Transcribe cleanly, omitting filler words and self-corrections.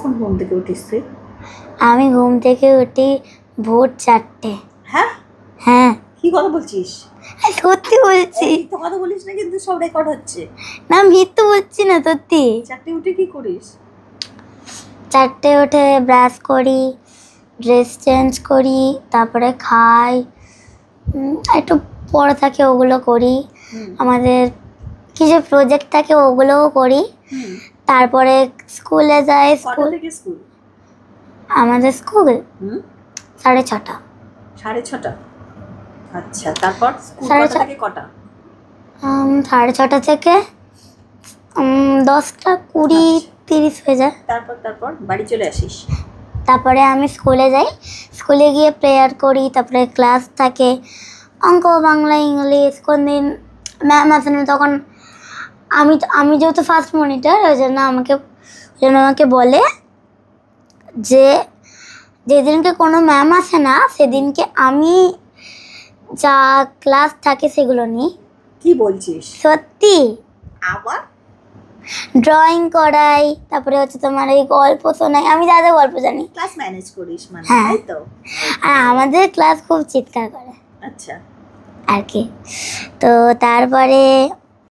কখন ঘুম থেকে উঠিস তুই? আমি ঘুম থেকে উঠি ভোর 4টে। হ্যাঁ হ্যাঁ কি কথা বলছিস? সত্যি বলছি, তো কথা বলিস না কিন্তু, সব রেকর্ড হচ্ছে। না মিথ্যে বলছি না, সত্যি। 4টে উঠে কি করিস? 4টে উঠে ব্রাশ করি, ড্রেস চেঞ্জ করি, তারপরে খাই, একটু পড়া থাকে ওগুলো করি, আমাদের কিছু প্রজেক্ট থাকে ওগুলোও করি, তারপরে স্কুলে যাই। কটা থেকে স্কুল? আমাদের স্কুল 6:30। 6:30? আচ্ছা, তারপর স্কুল কটা থেকে কটা? 6:30 থেকে 10টা 20-30 হয়ে যায়। তারপর বাড়ি চলে আসিস? তারপরে আমি স্কুলে যাই, স্কুলে গিয়ে প্রেয়ার করি, তারপরে ক্লাস থাকে অঙ্ক, বাংলা, ইংলিশ। কোন দিন ম্যাম আসে না, তখন আমি যেহেতু ফার্স্ট মনিটর, ওই জন্য আমাকে বলে যে যেদিনকে কোনো ম্যাম আসে না সেদিনকে আমি যা ক্লাস থাকে সেগুলো নিই। কি বলছিস? সত্যি। আবার ড্রয়িং করাই, তারপরে হচ্ছে তোমার এই গল্প শোনাই, আমি যা যা গল্প জানি। ক্লাস ম্যানেজ করিস মানে, হ্যাঁ। তাই তো? আর আমাদের ক্লাস খুব চিৎকার করে। আচ্ছা। আর কি। তো তারপরে